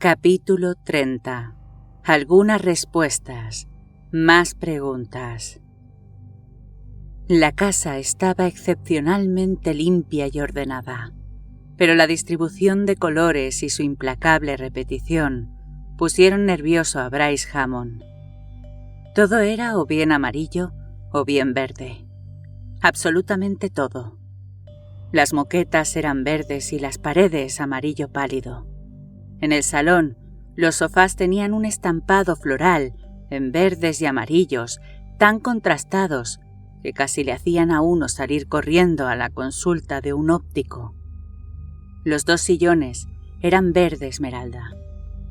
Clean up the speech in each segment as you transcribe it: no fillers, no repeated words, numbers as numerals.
Capítulo 30. Algunas respuestas, más preguntas. La casa estaba excepcionalmente limpia y ordenada, pero la distribución de colores y su implacable repetición pusieron nervioso a Bryce Hammond. Todo era o bien amarillo o bien verde. Absolutamente todo. Las moquetas eran verdes y las paredes amarillo pálido. En el salón, los sofás tenían un estampado floral en verdes y amarillos tan contrastados que casi le hacían a uno salir corriendo a la consulta de un óptico. Los 2 sillones eran verde esmeralda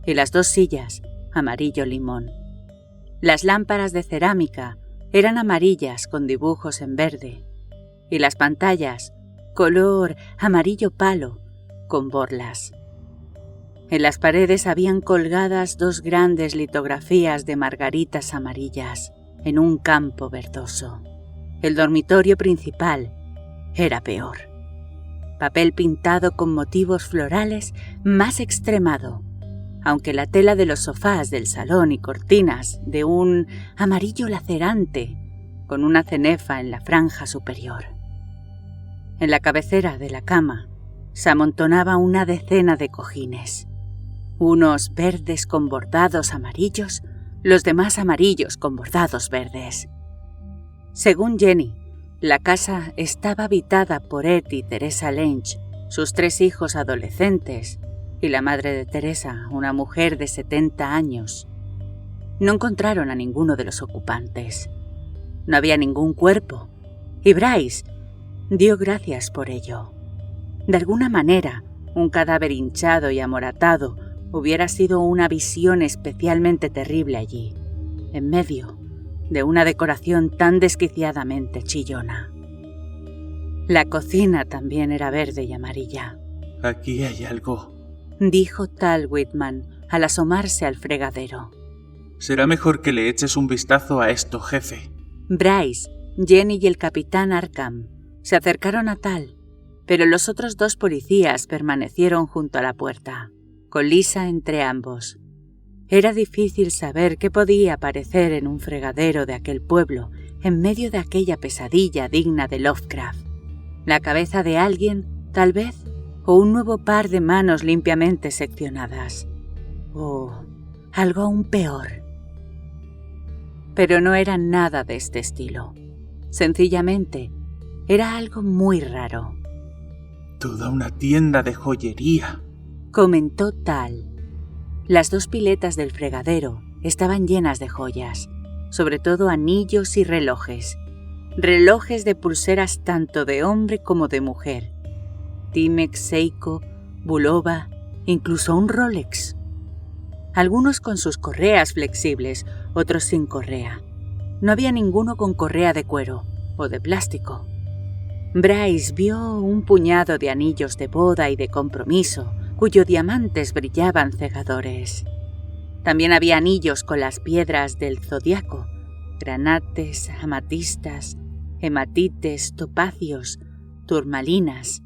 y las 2 sillas amarillo limón. Las lámparas de cerámica eran amarillas con dibujos en verde y las pantallas color amarillo palo con borlas. En las paredes habían colgadas 2 grandes litografías de margaritas amarillas en un campo verdoso. El dormitorio principal era peor. Papel pintado con motivos florales más extremado, aunque la tela de los sofás del salón y cortinas de un amarillo lacerante con una cenefa en la franja superior. En la cabecera de la cama se amontonaba una decena de cojines. Unos verdes con bordados amarillos, los demás amarillos con bordados verdes. Según Jenny, la casa estaba habitada por Ed y Teresa Lange, sus 3 hijos adolescentes, y la madre de Teresa, una mujer de 70 años. No encontraron a ninguno de los ocupantes. No había ningún cuerpo, y Bryce dio gracias por ello. De alguna manera, un cadáver hinchado y amoratado hubiera sido una visión especialmente terrible allí, en medio de una decoración tan desquiciadamente chillona. La cocina también era verde y amarilla. Aquí hay algo, dijo Tal Whitman al asomarse al fregadero. Será mejor que le eches un vistazo a esto, jefe. Bryce, Jenny y el capitán Arkham se acercaron a Tal, pero los otros 2 policías permanecieron junto a la puerta, con Lisa entre ambos. Era difícil saber qué podía aparecer en un fregadero de aquel pueblo en medio de aquella pesadilla digna de Lovecraft. La cabeza de alguien, tal vez, o un nuevo par de manos limpiamente seccionadas. O algo aún peor. Pero no era nada de este estilo. Sencillamente, era algo muy raro. Toda una tienda de joyería, comentó Tal. Las 2 piletas del fregadero estaban llenas de joyas, sobre todo anillos y relojes. Relojes de pulseras tanto de hombre como de mujer. Timex, Seiko, Bulova, incluso un Rolex. Algunos con sus correas flexibles, otros sin correa. No había ninguno con correa de cuero o de plástico. Bryce vio un puñado de anillos de boda y de compromiso, cuyos diamantes brillaban cegadores. También había anillos con las piedras del zodiaco, granates, amatistas, hematites, topacios, turmalinas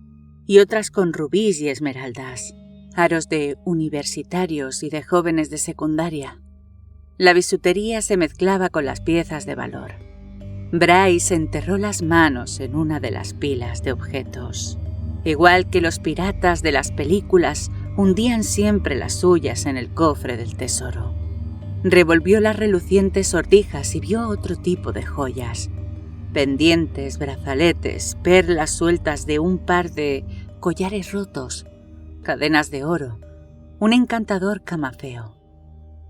y otras con rubíes y esmeraldas, aros de universitarios y de jóvenes de secundaria. La bisutería se mezclaba con las piezas de valor. Bryce enterró las manos en una de las pilas de objetos. Igual que los piratas de las películas hundían siempre las suyas en el cofre del tesoro. Revolvió las relucientes sortijas y vio otro tipo de joyas. Pendientes, brazaletes, perlas sueltas de un par de collares rotos, cadenas de oro, un encantador camafeo.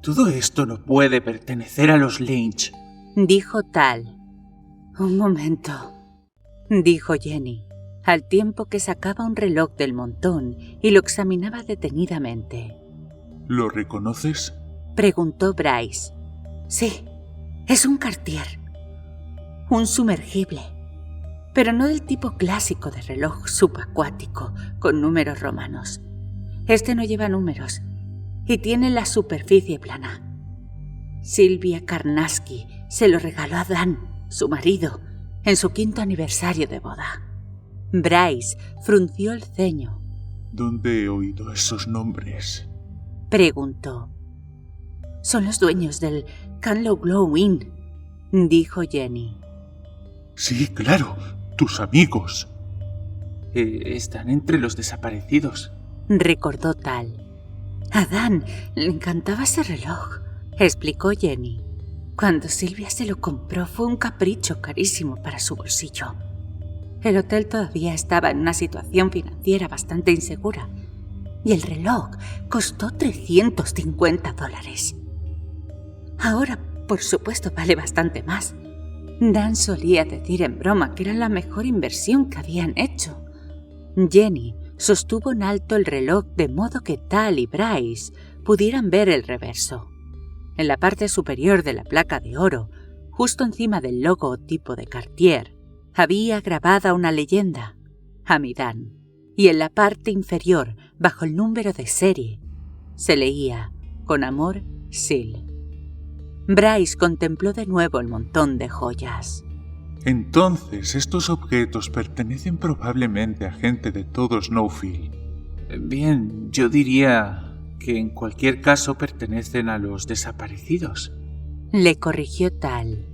Todo esto no puede pertenecer a los Lynch, dijo Tal. Un momento, dijo Jenny, al tiempo que sacaba un reloj del montón y lo examinaba detenidamente. ¿Lo reconoces? Preguntó Bryce. Sí, es un Cartier. Un sumergible, pero no del tipo clásico de reloj subacuático con números romanos. Este no lleva números y tiene la superficie plana. Sylvia Karnaski se lo regaló a Dan, su marido, en su 5º aniversario de boda. Bryce frunció el ceño. ¿Dónde he oído esos nombres? Preguntó. «Son los dueños del Candleglow Inn», dijo Jenny. Sí, claro, tus amigos. Están entre los desaparecidos, recordó Tal. A Dan le encantaba ese reloj, explicó Jenny. Cuando Silvia se lo compró fue un capricho carísimo para su bolsillo. El hotel todavía estaba en una situación financiera bastante insegura y el reloj costó $350. Ahora, por supuesto, vale bastante más. Dan solía decir en broma que era la mejor inversión que habían hecho. Jenny sostuvo en alto el reloj de modo que Tal y Bryce pudieran ver el reverso. En la parte superior de la placa de oro, justo encima del logotipo de Cartier, había grabada una leyenda, Hamidan, y en la parte inferior, bajo el número de serie, se leía, con amor, Sil. Bryce contempló de nuevo el montón de joyas. Entonces, estos objetos pertenecen probablemente a gente de todo Snowfield. Bien, yo diría que en cualquier caso pertenecen a los desaparecidos. Le corrigió Tal.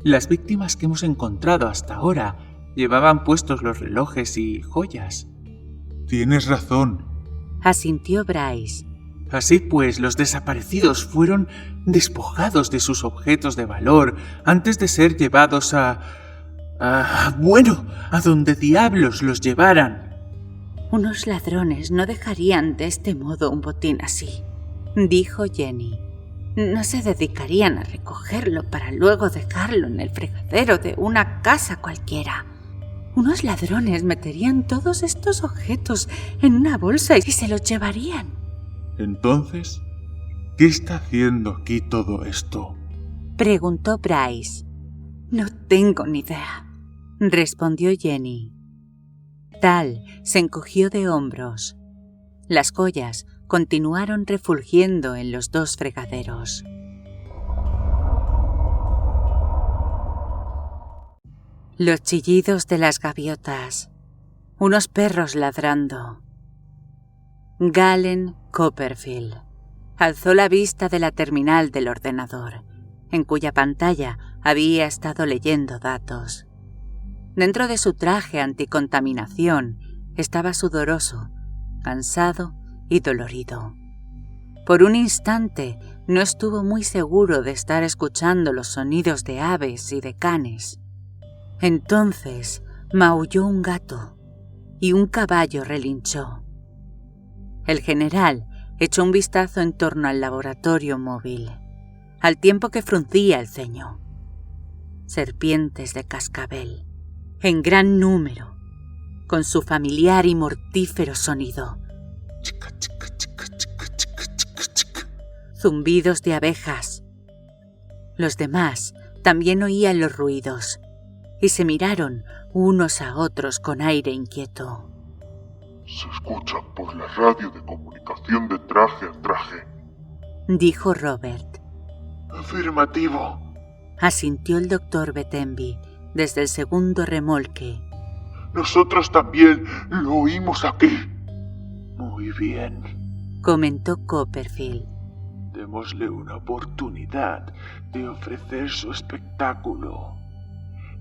Las víctimas que hemos encontrado hasta ahora llevaban puestos los relojes y joyas. Tienes razón, asintió Bryce. Así pues, los desaparecidos fueron despojados de sus objetos de valor antes de ser llevados a donde diablos los llevaran. Unos ladrones no dejarían de este modo un botín así, dijo Jenny. No se dedicarían a recogerlo para luego dejarlo en el fregadero de una casa cualquiera. Unos ladrones meterían todos estos objetos en una bolsa y se los llevarían. Entonces, ¿qué está haciendo aquí todo esto?, preguntó Bryce. No tengo ni idea, respondió Jenny. Tal se encogió de hombros. Las joyas continuaron refulgiendo en los dos fregaderos. Los chillidos de las gaviotas, unos perros ladrando. Galen Copperfield alzó la vista de la terminal del ordenador, en cuya pantalla había estado leyendo datos. Dentro de su traje anticontaminación estaba sudoroso, cansado y dolorido. Por un instante no estuvo muy seguro de estar escuchando los sonidos de aves y de canes. Entonces maulló un gato y un caballo relinchó. El general echó un vistazo en torno al laboratorio móvil, al tiempo que fruncía el ceño. Serpientes de cascabel, en gran número, con su familiar y mortífero sonido. Zumbidos de abejas. Los demás también oían los ruidos y se miraron unos a otros con aire inquieto. Se escuchan por la radio de comunicación de traje a traje, dijo Robert. Afirmativo, asintió el doctor Bettenby desde el segundo remolque. Nosotros también lo oímos aquí. Muy bien, comentó Copperfield. Démosle una oportunidad de ofrecer su espectáculo.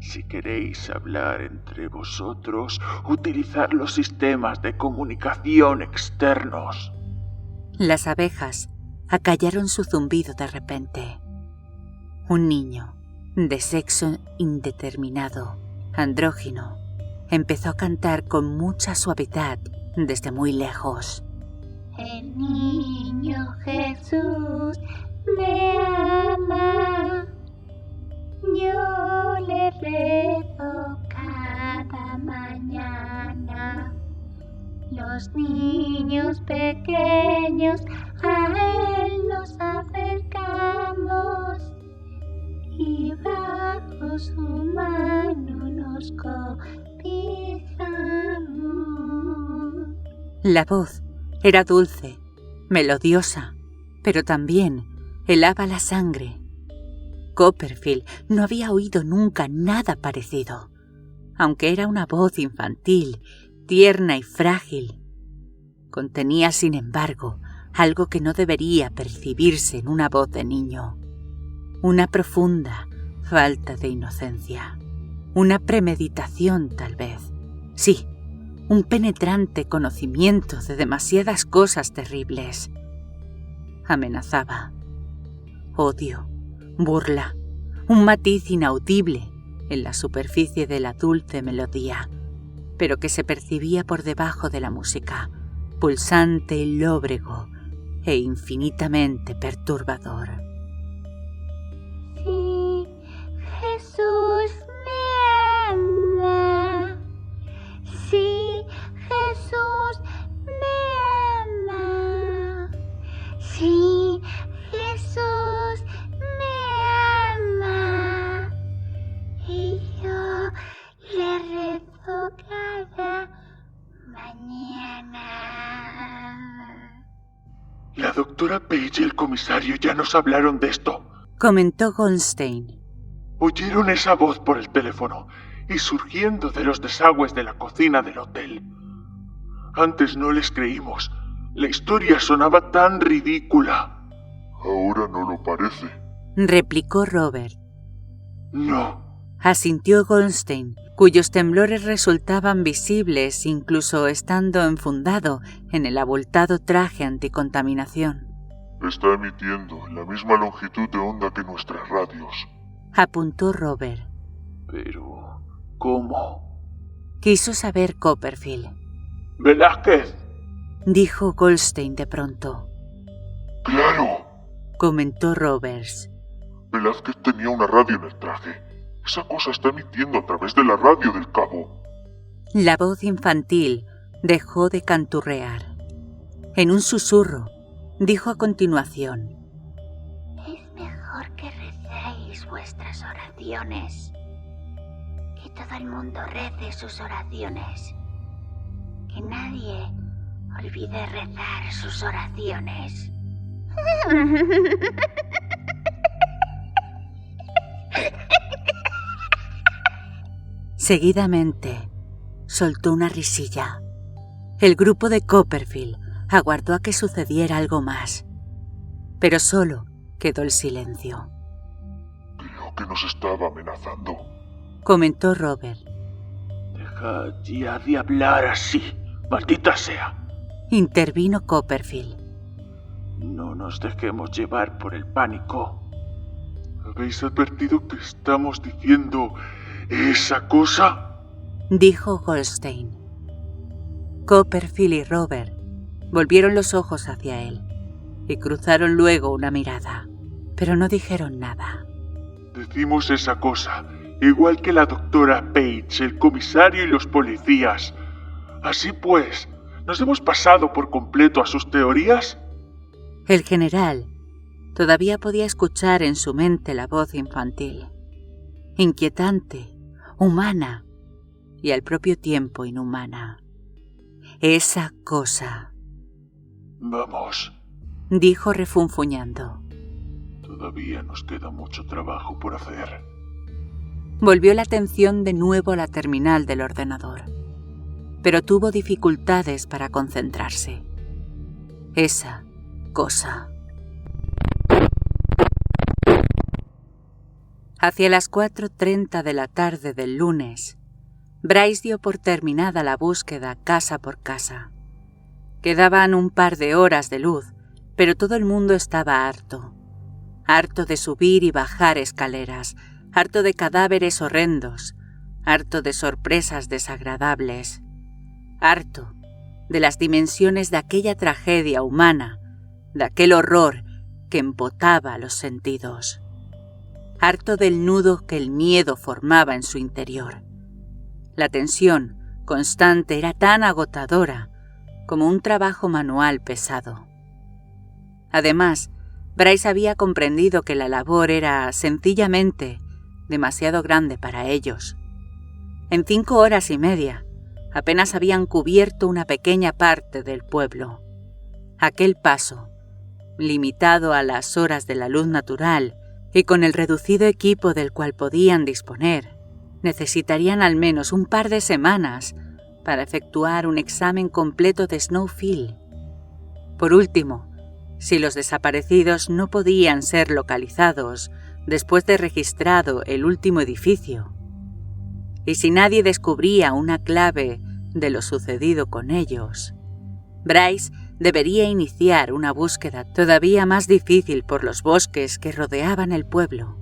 Si queréis hablar entre vosotros, utilizad los sistemas de comunicación externos. Las abejas acallaron su zumbido de repente. Un niño, de sexo indeterminado, andrógino, empezó a cantar con mucha suavidad desde muy lejos. El niño Jesús me ama. Yo le rezo cada mañana. Los niños pequeños a él nos acercamos y bajo su mano nos cobijamos. La voz era dulce, melodiosa, pero también helaba la sangre. Copperfield no había oído nunca nada parecido, aunque era una voz infantil, tierna y frágil. Contenía, sin embargo, algo que no debería percibirse en una voz de niño. Una profunda falta de inocencia. Una premeditación, tal vez. Sí, un penetrante conocimiento de demasiadas cosas terribles. Amenazaba. Odio, burla, un matiz inaudible en la superficie de la dulce melodía, pero que se percibía por debajo de la música, pulsante y lóbrego e infinitamente perturbador. Sí, Jesús me ama. Sí, Jesús me ama. Sí, Jesús me ama. Y yo le rezo cada mañana. La doctora Page y el comisario ya nos hablaron de esto. Comentó Goldstein. Oyeron esa voz por el teléfono y surgiendo de los desagües de la cocina del hotel. Antes no les creímos. La historia sonaba tan ridícula. Ahora no lo parece. Replicó Robert. No. Asintió Goldstein, cuyos temblores resultaban visibles incluso estando enfundado en el abultado traje anticontaminación. Está emitiendo en la misma longitud de onda que nuestras radios. Apuntó Robert. Pero, ¿cómo? Quiso saber Copperfield. Velázquez. Dijo Goldstein de pronto. ¡Claro! Comentó Roberts. Velázquez tenía una radio en el traje. Esa cosa está emitiendo a través de la radio del cabo. La voz infantil dejó de canturrear. En un susurro, dijo a continuación. Es mejor que recéis vuestras oraciones. Que todo el mundo rece sus oraciones. Que nadie olvide rezar sus oraciones. Seguidamente, soltó una risilla. El grupo de Copperfield aguardó a que sucediera algo más, pero solo quedó el silencio. Creo que nos estaba amenazando. Comentó Robert. Deja ya de hablar así, maldita sea. Intervino Copperfield. No nos dejemos llevar por el pánico. ¿Habéis advertido que estamos diciendo esa cosa? Dijo Goldstein. Copperfield y Robert volvieron los ojos hacia él y cruzaron luego una mirada, pero no dijeron nada. Decimos esa cosa, igual que la doctora Page, el comisario y los policías. Así pues, ¿nos hemos pasado por completo a sus teorías? El general todavía podía escuchar en su mente la voz infantil, inquietante, humana y al propio tiempo inhumana. Esa cosa, Vamos, dijo refunfuñando. todavía nos queda mucho trabajo por hacer. Volvió la atención de nuevo a la terminal del ordenador, pero tuvo dificultades para concentrarse. Esa cosa. Hacia las 4:30 de la tarde del lunes, Bryce dio por terminada la búsqueda casa por casa. Quedaban un par de horas de luz, pero todo el mundo estaba harto. Harto de subir y bajar escaleras, harto de cadáveres horrendos, harto de sorpresas desagradables, harto de las dimensiones de aquella tragedia humana, de aquel horror que embotaba los sentidos, harto del nudo que el miedo formaba en su interior. La tensión constante era tan agotadora como un trabajo manual pesado. Además, Bryce había comprendido que la labor era sencillamente demasiado grande para ellos. En 5 horas y media, apenas habían cubierto una pequeña parte del pueblo. Aquel paso, limitado a las horas de la luz natural y con el reducido equipo del cual podían disponer, necesitarían al menos un par de semanas para efectuar un examen completo de Snowfield. Por último, Si los desaparecidos no podían ser localizados después de registrado el último edificio, y si nadie descubría una clave de lo sucedido con ellos, Bryce debería iniciar una búsqueda todavía más difícil por los bosques que rodeaban el pueblo.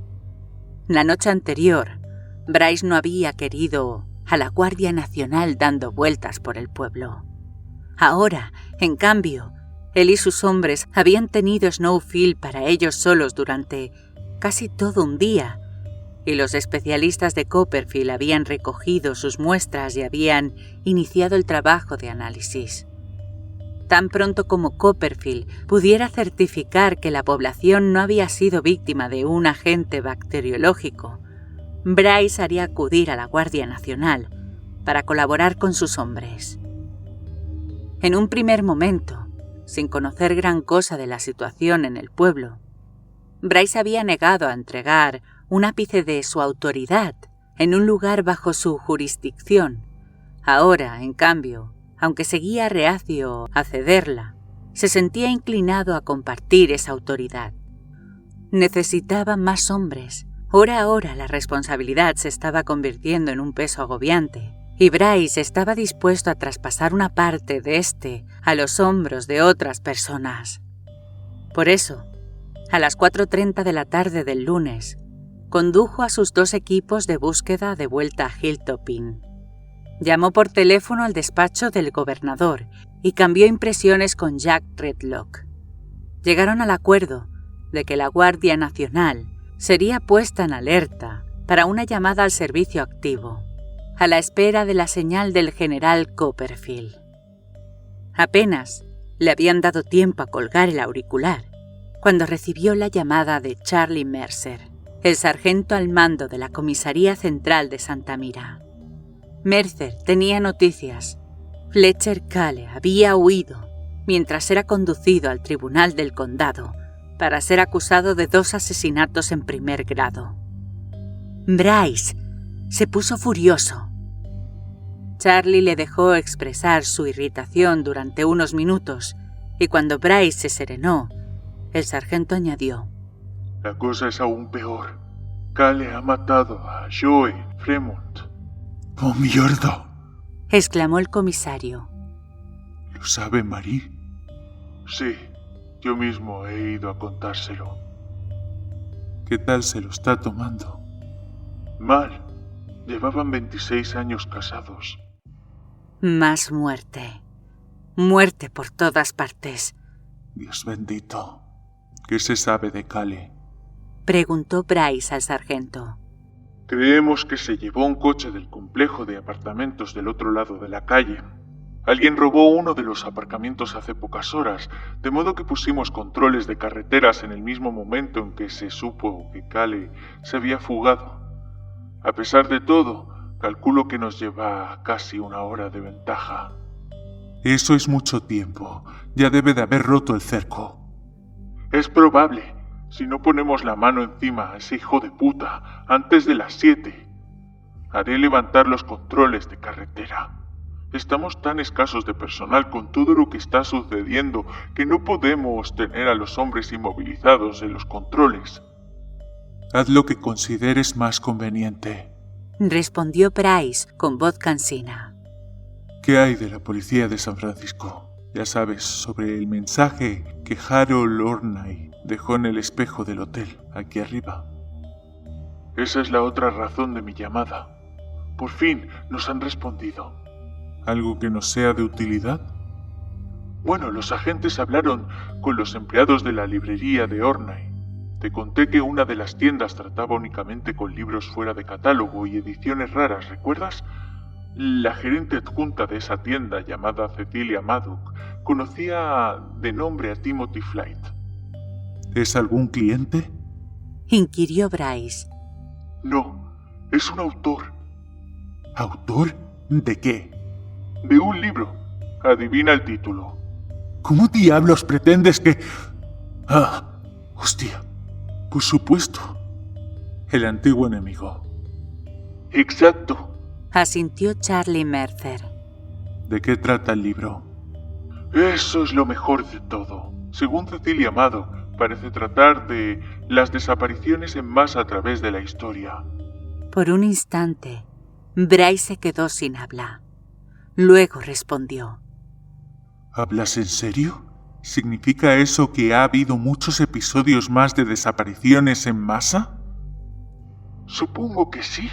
La noche anterior, Bryce no había querido a la Guardia Nacional dando vueltas por el pueblo. Ahora, en cambio, él y sus hombres habían tenido Snowfield para ellos solos durante casi todo un día, y los especialistas de Copperfield habían recogido sus muestras y habían iniciado el trabajo de análisis. Tan pronto como Copperfield pudiera certificar que la población no había sido víctima de un agente bacteriológico, Bryce haría acudir a la Guardia Nacional para colaborar con sus hombres. En un primer momento, sin conocer gran cosa de la situación en el pueblo, Bryce había negado a entregar un ápice de su autoridad en un lugar bajo su jurisdicción. Ahora, en cambio, aunque seguía reacio a cederla, se sentía inclinado a compartir esa autoridad. Necesitaba más hombres. Hora a hora la responsabilidad se estaba convirtiendo en un peso agobiante, y Bryce estaba dispuesto a traspasar una parte de este a los hombros de otras personas. Por eso, a las 4:30 de la tarde del lunes, condujo a sus 2 equipos de búsqueda de vuelta a Hilltop Inn. Llamó por teléfono al despacho del gobernador y cambió impresiones con Jack Redlock. Llegaron al acuerdo de que la Guardia Nacional sería puesta en alerta para una llamada al servicio activo, a la espera de la señal del general Copperfield. Apenas le habían dado tiempo a colgar el auricular cuando recibió la llamada de Charlie Mercer, el sargento al mando de la Comisaría Central de Santa Mira. Mercer tenía noticias. Fletcher Cale había huido mientras era conducido al tribunal del condado para ser acusado de 2 asesinatos en primer grado. Bryce se puso furioso. Charlie le dejó expresar su irritación durante unos minutos y cuando Bryce se serenó, el sargento añadió: La cosa es aún peor. Cale ha matado a Joe Fremont. ¡Oh, mierda! exclamó el comisario. ¿Lo sabe Marie? Sí, yo mismo he ido a contárselo. ¿Qué tal se lo está tomando? Mal. Llevaban 26 años casados. Más muerte. Muerte por todas partes. Dios bendito. ¿Qué se sabe de Cale? Preguntó Bryce al sargento. Creemos que se llevó un coche del complejo de apartamentos del otro lado de la calle. Alguien robó uno de los aparcamientos hace pocas horas, de modo que pusimos controles de carreteras en el mismo momento en que se supo que Cale se había fugado. A pesar de todo, calculo que nos lleva casi 1 hora de ventaja. Eso es mucho tiempo. Ya debe de haber roto el cerco. Es probable, si no ponemos la mano encima a ese hijo de puta antes de las 7. Haré levantar los controles de carretera. Estamos tan escasos de personal con todo lo que está sucediendo que no podemos tener a los hombres inmovilizados en los controles. Haz lo que consideres más conveniente, respondió Bryce con voz cansina. ¿Qué hay de la policía de San Francisco? Ya sabes, sobre el mensaje que Harold Ornay dejó en el espejo del hotel, aquí arriba. Esa es la otra razón de mi llamada. Por fin nos han respondido. ¿Algo que nos sea de utilidad? Bueno, los agentes hablaron con los empleados de la librería de Ornay. Te conté que una de las tiendas trataba únicamente con libros fuera de catálogo y ediciones raras, ¿recuerdas? La gerente adjunta de esa tienda, llamada Cecilia Maddock, conocía de nombre a Timothy Flight. ¿Es algún cliente? Inquirió Bryce. No, es un autor. ¿Autor? ¿De qué? De un libro. Adivina el título. ¿Cómo diablos pretendes que...? ¡Ah! ¡Hostia! Por supuesto. El antiguo enemigo. Exacto. Asintió Charlie Mercer. ¿De qué trata el libro? Eso es lo mejor de todo. Según Cecilia Maddock, parece tratar de las desapariciones en masa a través de la historia. Por un instante, Bryce se quedó sin habla. Luego respondió. ¿Hablas en serio? ¿Significa eso que ha habido muchos episodios más de desapariciones en masa? Supongo que sí,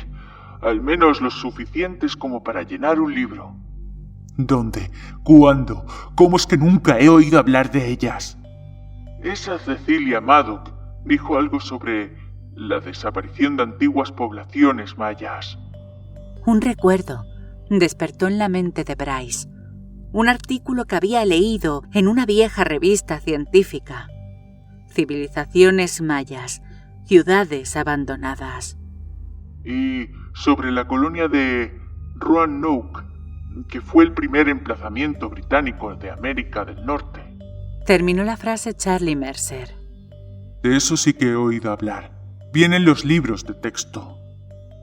al menos los suficientes como para llenar un libro. ¿Dónde? ¿Cuándo? ¿Cómo es que nunca he oído hablar de ellas? Esa Cecilia Maddock dijo algo sobre la desaparición de antiguas poblaciones mayas. Un recuerdo despertó en la mente de Bryce. Un artículo que había leído en una vieja revista científica. Civilizaciones mayas, ciudades abandonadas. Y sobre la colonia de Roanoke, que fue el primer emplazamiento británico de América del Norte. Terminó la frase Charlie Mercer. De eso sí que he oído hablar. Vienen los libros de texto.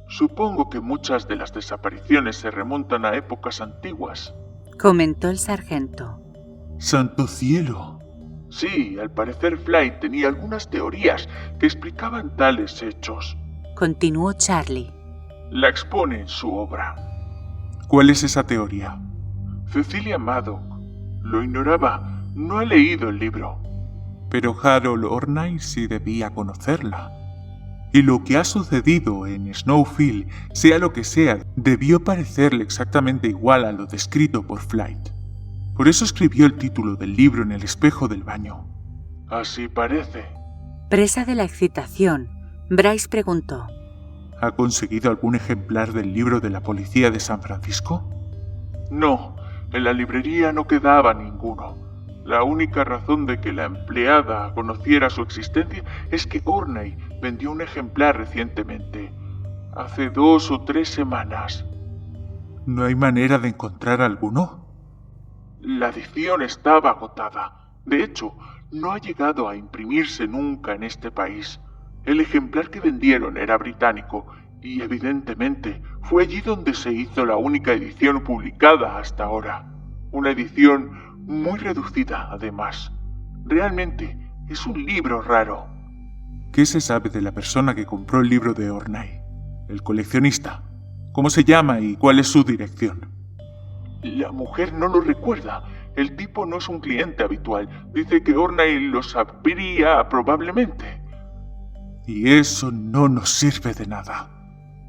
Supongo que muchas de las desapariciones se remontan a épocas antiguas, comentó el sargento. ¡Santo cielo! Sí, al parecer Flight tenía algunas teorías que explicaban tales hechos. Continuó Charlie. La expone en su obra. ¿Cuál es esa teoría? Cecilia Maddock lo ignoraba, no ha leído el libro. Pero Harold Ornay sí debía conocerla. Y lo que ha sucedido en Snowfield, sea lo que sea, debió parecerle exactamente igual a lo descrito por Flight. Por eso escribió el título del libro en el espejo del baño. Así parece. Presa de la excitación, Bryce preguntó. ¿Ha conseguido algún ejemplar del libro de la policía de San Francisco? No, en la librería no quedaba ninguno. La única razón de que la empleada conociera su existencia es que Ornay vendió un ejemplar recientemente, hace 2 o 3 semanas. ¿No hay manera de encontrar alguno? La edición estaba agotada. De hecho, no ha llegado a imprimirse nunca en este país. El ejemplar que vendieron era británico y, evidentemente, fue allí donde se hizo la única edición publicada hasta ahora. Una edición muy reducida, además. Realmente es un libro raro. ¿Qué se sabe de la persona que compró el libro de Ornay? El coleccionista. ¿Cómo se llama y cuál es su dirección? La mujer no lo recuerda. El tipo no es un cliente habitual. Dice que Ornay lo sabría probablemente. Y eso no nos sirve de nada.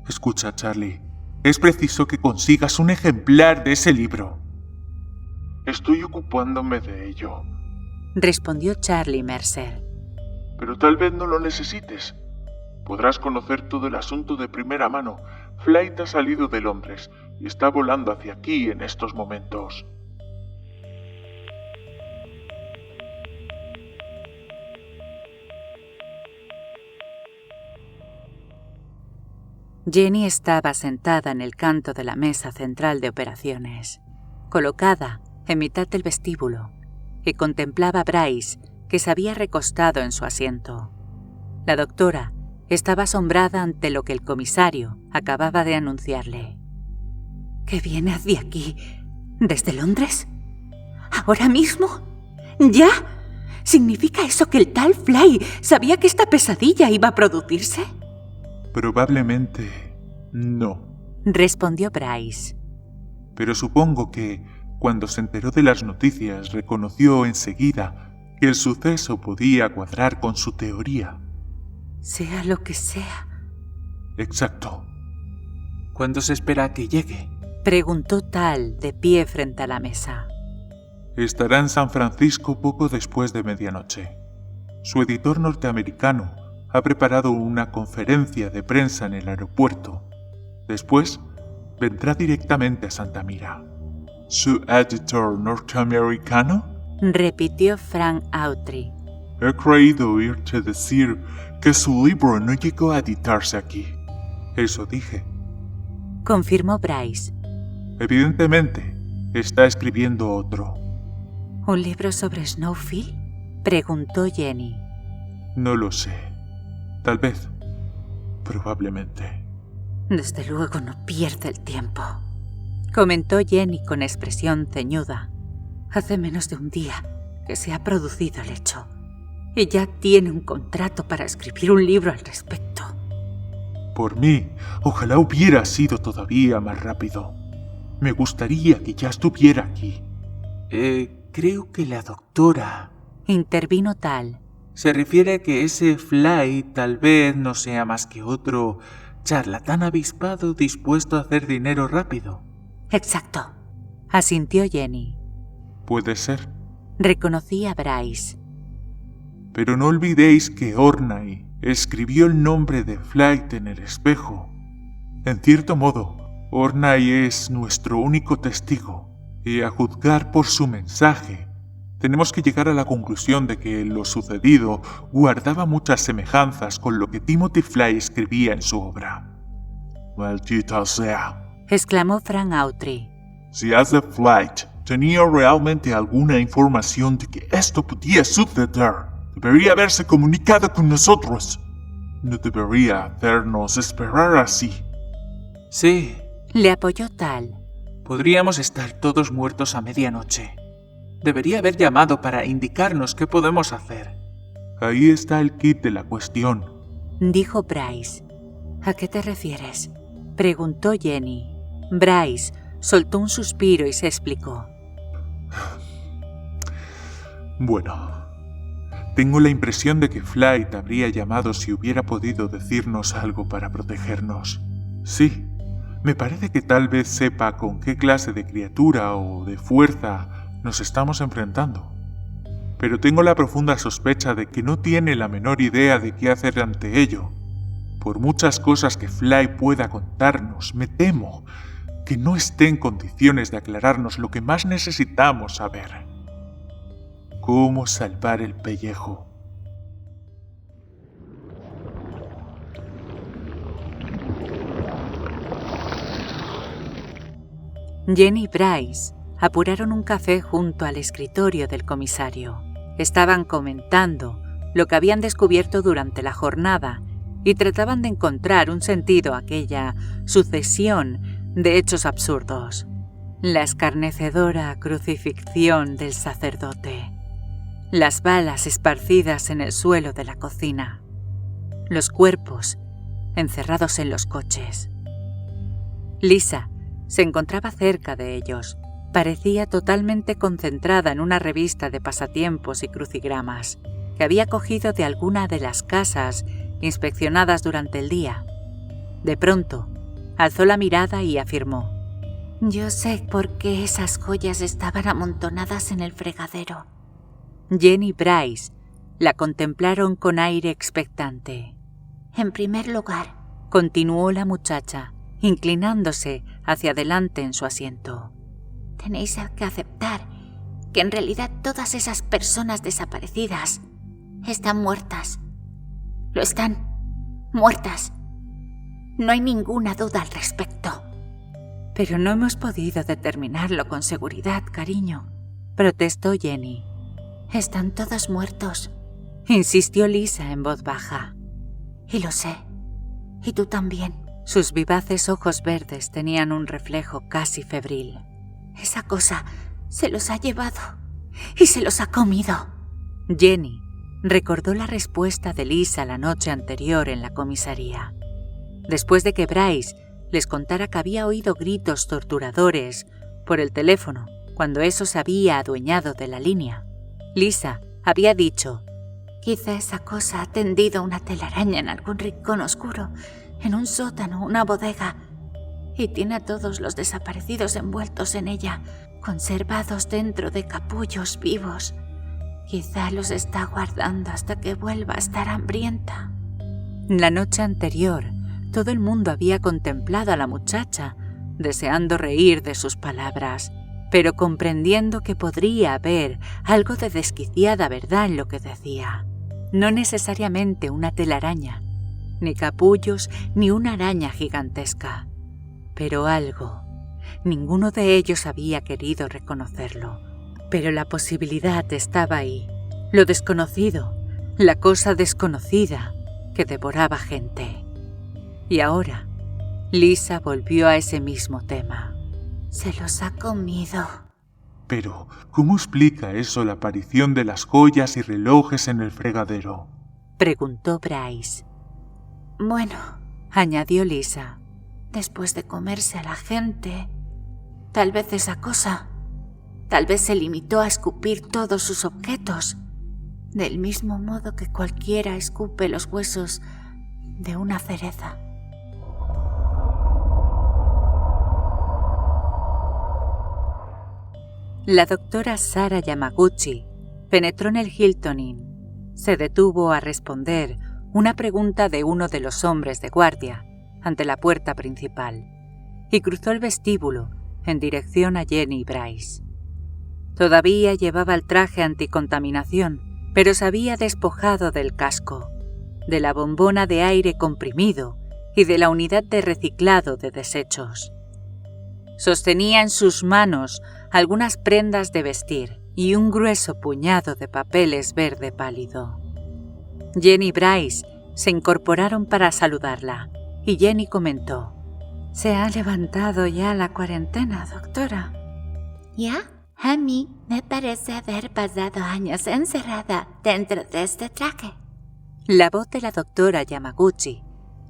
Escucha, Charlie. Es preciso que consigas un ejemplar de ese libro. Estoy ocupándome de ello, respondió Charlie Mercer. Pero tal vez no lo necesites. Podrás conocer todo el asunto de primera mano. Flight ha salido de Londres y está volando hacia aquí en estos momentos. Jenny estaba sentada en el canto de la mesa central de operaciones, colocada en mitad del vestíbulo, y contemplaba a Bryce, que se había recostado en su asiento. La doctora estaba asombrada ante lo que el comisario acababa de anunciarle. ¿Qué viene hacia aquí? ¿Desde Londres? ¿Ahora mismo? ¿Ya? ¿Significa eso que el tal Fly sabía que esta pesadilla iba a producirse? Probablemente no, respondió Bryce. Pero supongo que, cuando se enteró de las noticias, reconoció enseguida que el suceso podía cuadrar con su teoría. Sea lo que sea. Exacto. ¿Cuándo se espera que llegue? Preguntó Tal, de pie frente a la mesa. Estará en San Francisco poco después de medianoche. Su editor norteamericano ha preparado una conferencia de prensa en el aeropuerto. Después, vendrá directamente a Santa Mira. ¿Su editor norteamericano? Repitió Frank Autry. He creído oírte decir que su libro no llegó a editarse aquí. Eso dije. Confirmó Bryce. Evidentemente, está escribiendo otro. ¿Un libro sobre Snowfield? Preguntó Jenny. No lo sé. Tal vez. Probablemente. Desde luego no pierde el tiempo, comentó Jenny con expresión ceñuda. Hace menos de un día que se ha producido el hecho. Y ya tiene un contrato para escribir un libro al respecto. Por mí, ojalá hubiera sido todavía más rápido. Me gustaría que ya estuviera aquí. Creo que la doctora... Intervino Tal. Se refiere a que ese Fly tal vez no sea más que otro charlatán avispado dispuesto a hacer dinero rápido. Exacto. Asintió Jenny. Puede ser. Reconocía a Bryce. Pero no olvidéis que Ornai escribió el nombre de Flight en el espejo. En cierto modo, Ornai es nuestro único testigo, y a juzgar por su mensaje, tenemos que llegar a la conclusión de que lo sucedido guardaba muchas semejanzas con lo que Timothy Fly escribía en su obra. «Maldita sea», exclamó Frank Autry. «Si Asa Flight tenía realmente alguna información de que esto podía suceder, debería haberse comunicado con nosotros. No debería hacernos esperar así». Sí. Le apoyó Tal. Podríamos estar todos muertos a medianoche. Debería haber llamado para indicarnos qué podemos hacer. Ahí está el kit de la cuestión, dijo Bryce. ¿A qué te refieres?, preguntó Jenny. Bryce soltó un suspiro y se explicó. Bueno, tengo la impresión de que Flight habría llamado si hubiera podido decirnos algo para protegernos. Sí, me parece que tal vez sepa con qué clase de criatura o de fuerza nos estamos enfrentando. Pero tengo la profunda sospecha de que no tiene la menor idea de qué hacer ante ello. Por muchas cosas que Fly pueda contarnos, me temo que no esté en condiciones de aclararnos lo que más necesitamos saber. ¿Cómo salvar el pellejo? Jenny y Bryce apuraron un café junto al escritorio del comisario. Estaban comentando lo que habían descubierto durante la jornada y trataban de encontrar un sentido a aquella sucesión de hechos absurdos. La escarnecedora crucifixión del sacerdote, las balas esparcidas en el suelo de la cocina, los cuerpos encerrados en los coches. Lisa se encontraba cerca de ellos. Parecía totalmente concentrada en una revista de pasatiempos y crucigramas que había cogido de alguna de las casas inspeccionadas durante el día. De pronto, alzó la mirada y afirmó: «Yo sé por qué esas joyas estaban amontonadas en el fregadero». Jenny y Bryce la contemplaron con aire expectante. «En primer lugar», continuó la muchacha, inclinándose hacia adelante en su asiento, «tenéis que aceptar que en realidad todas esas personas desaparecidas están muertas. Lo están, muertas. No hay ninguna duda al respecto». «Pero no hemos podido determinarlo con seguridad, cariño», protestó Jenny. «Están todos muertos», insistió Lisa en voz baja. «Y lo sé. Y tú también». Sus vivaces ojos verdes tenían un reflejo casi febril. «Esa cosa se los ha llevado y se los ha comido». Jenny recordó la respuesta de Lisa la noche anterior en la comisaría. Después de que Bryce les contara que había oído gritos torturadores por el teléfono cuando eso se había adueñado de la línea, Lisa había dicho: «Quizá esa cosa ha tendido una telaraña en algún rincón oscuro, en un sótano, una bodega, y tiene a todos los desaparecidos envueltos en ella, conservados dentro de capullos vivos. Quizá los está guardando hasta que vuelva a estar hambrienta». La noche anterior, todo el mundo había contemplado a la muchacha, deseando reír de sus palabras, pero comprendiendo que podría haber algo de desquiciada verdad en lo que decía. No necesariamente una telaraña, ni capullos, ni una araña gigantesca, pero algo. Ninguno de ellos había querido reconocerlo, pero la posibilidad estaba ahí. Lo desconocido, la cosa desconocida que devoraba gente. Y ahora, Lisa volvió a ese mismo tema. «Se los ha comido». Pero, ¿cómo explica eso la aparición de las joyas y relojes en el fregadero? Preguntó Bryce. Bueno, añadió Lisa. después de comerse a la gente, tal vez esa cosa, tal vez se limitó a escupir todos sus objetos, del mismo modo que cualquiera escupe los huesos de una cereza. La doctora Sara Yamaguchi penetró en el Hilton Inn. Se detuvo a responder una pregunta de uno de los hombres de guardia ante la puerta principal y cruzó el vestíbulo en dirección a Jenny y Bryce. Todavía llevaba el traje anticontaminación, pero se había despojado del casco, de la bombona de aire comprimido y de la unidad de reciclado de desechos. Sostenía en sus manos algunas prendas de vestir y un grueso puñado de papeles verde pálido. Jenny y Bryce se incorporaron para saludarla y Jenny comentó: ¿Se ha levantado ya la cuarentena, doctora? ¿Ya? A mí me parece haber pasado años encerrada dentro de este traje. La voz de la doctora Yamaguchi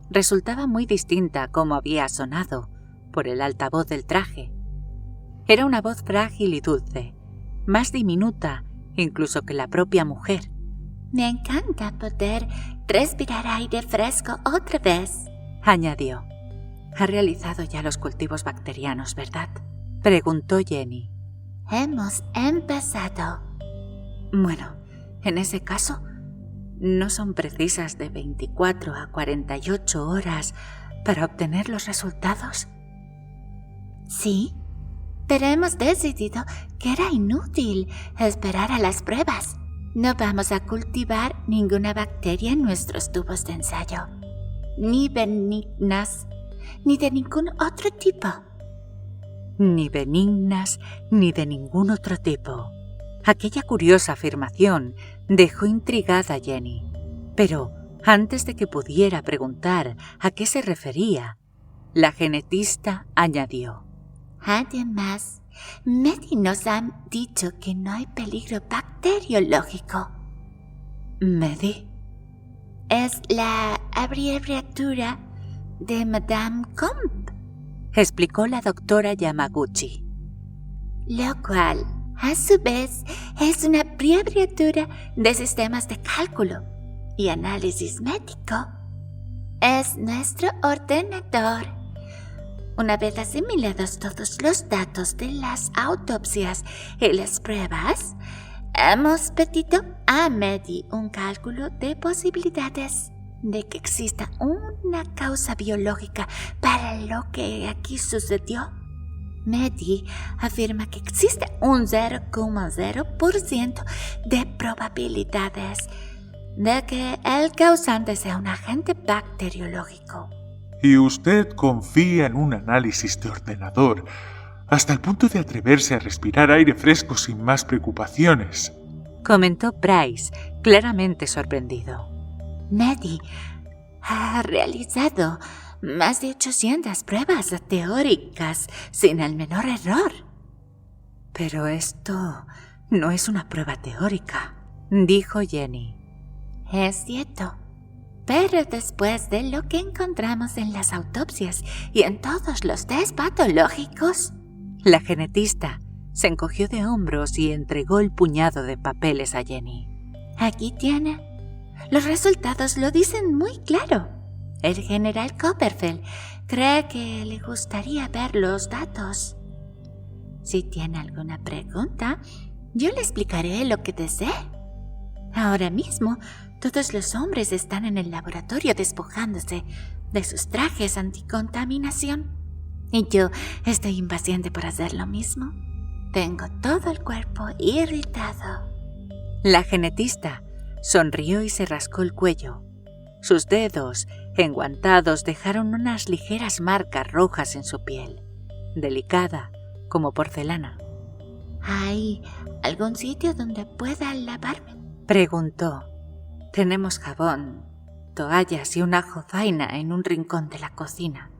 resultaba muy distinta a cómo había sonado por el altavoz del traje. Era una voz frágil y dulce, más diminuta incluso que la propia mujer. Me encanta poder respirar aire fresco otra vez, añadió. Ha realizado ya los cultivos bacterianos, ¿verdad? Preguntó Jenny. Hemos empezado. Bueno, en ese caso, ¿no son precisas de 24 a 48 horas para obtener los resultados? Sí, pero hemos decidido que era inútil esperar a las pruebas. No vamos a cultivar ninguna bacteria en nuestros tubos de ensayo, ni benignas, ni de ningún otro tipo. Ni benignas, ni de ningún otro tipo. Aquella curiosa afirmación dejó intrigada a Jenny, pero antes de que pudiera preguntar a qué se refería, la genetista añadió: Además, Medi nos ha dicho que no hay peligro bacteriológico. ¿Medi? Es la abreviatura de Madame Comp, explicó la doctora Yamaguchi. Lo cual, a su vez, es una abreviatura de sistemas de cálculo y análisis médico. Es nuestro ordenador. Una vez asimilados todos los datos de las autopsias y las pruebas, hemos pedido a Medi un cálculo de posibilidades de que exista una causa biológica para lo que aquí sucedió. Medi afirma que existe un 0,0% de probabilidades de que el causante sea un agente bacteriológico. ¿Y usted confía en un análisis de ordenador hasta el punto de atreverse a respirar aire fresco sin más preocupaciones? Comentó Bryce, claramente sorprendido. Medi ha realizado más de 800 pruebas teóricas sin el menor error. Pero esto no es una prueba teórica, dijo Jenny. Es cierto. Pero después de lo que encontramos en las autopsias y en todos los test patológicos... La genetista se encogió de hombros y entregó el puñado de papeles a Jenny. Aquí tiene. Los resultados lo dicen muy claro. El general Copperfield cree que le gustaría ver los datos. Si tiene alguna pregunta, yo le explicaré lo que desee. Ahora mismo, todos los hombres están en el laboratorio despojándose de sus trajes anticontaminación. Y yo estoy impaciente por hacer lo mismo. Tengo todo el cuerpo irritado. La genetista sonrió y se rascó el cuello. Sus dedos, enguantados, dejaron unas ligeras marcas rojas en su piel, delicada como porcelana. ¿Hay algún sitio donde pueda lavarme?, preguntó. Tenemos jabón, toallas y una jofaina en un rincón de la cocina.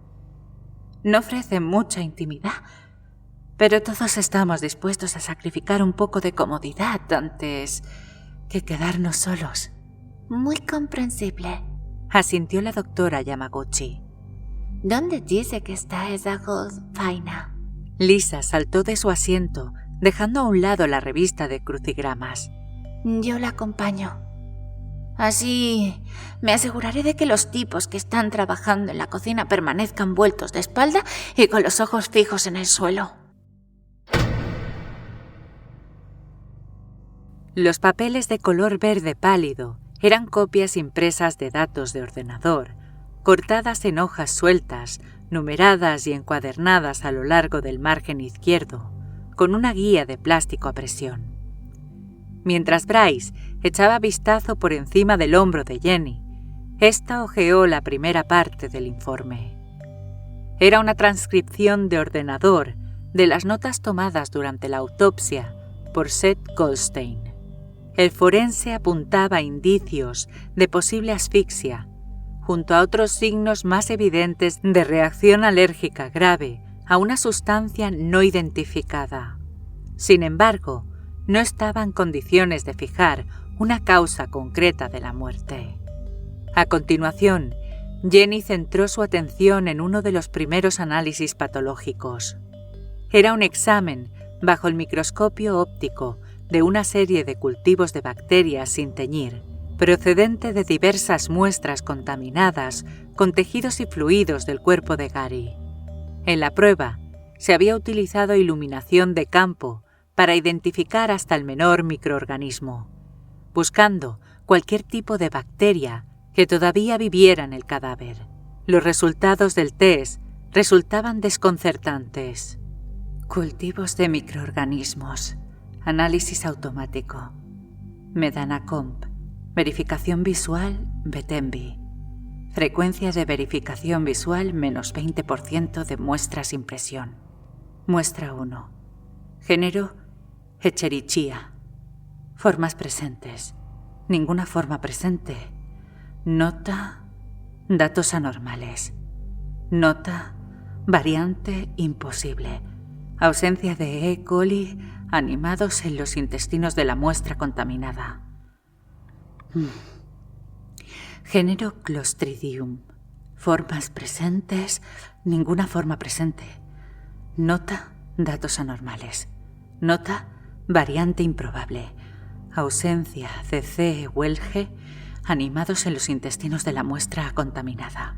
No ofrece mucha intimidad, Pero todos estamos dispuestos a sacrificar un poco de comodidad antes que quedarnos solos. Muy comprensible. Asintió la doctora Yamaguchi. ¿Dónde dice que está esa faina? Lisa saltó de su asiento, dejando a un lado la revista de crucigramas. Yo la acompaño. Así me aseguraré de que los tipos que están trabajando en la cocina permanezcan vueltos de espalda y con los ojos fijos en el suelo. Los papeles de color verde pálido eran copias impresas de datos de ordenador, cortadas en hojas sueltas, numeradas y encuadernadas a lo largo del margen izquierdo, con una guía de plástico a presión. Mientras Bryce echaba vistazo por encima del hombro de Jenny, ésta hojeó la primera parte del informe. Era una transcripción de ordenador de las notas tomadas durante la autopsia por Seth Goldstein. El forense apuntaba indicios de posible asfixia, junto a otros signos más evidentes de reacción alérgica grave a una sustancia no identificada. Sin embargo, no estaba en condiciones de fijar una causa concreta de la muerte. A continuación, Jenny centró su atención en uno de los primeros análisis patológicos. Era un examen bajo el microscopio óptico de una serie de cultivos de bacterias sin teñir, procedente de diversas muestras contaminadas con tejidos y fluidos del cuerpo de Gary. En la prueba, se había utilizado iluminación de campo para identificar hasta el menor microorganismo, buscando cualquier tipo de bacteria que todavía viviera en el cadáver. Los resultados del test resultaban desconcertantes. Cultivos de microorganismos. Análisis automático. Medanacomp. Verificación visual Betembi. Frecuencia de verificación visual menos 20% de muestras impresión. Muestra 1. Género Escherichia. Formas presentes. Ninguna forma presente. Nota datos anormales. Nota variante imposible. Ausencia de E. coli animados en los intestinos de la muestra contaminada. Género Clostridium. Formas presentes. Ninguna forma presente. Nota datos anormales. Nota variante improbable. Ausencia de C. Welge animados en los intestinos de la muestra contaminada.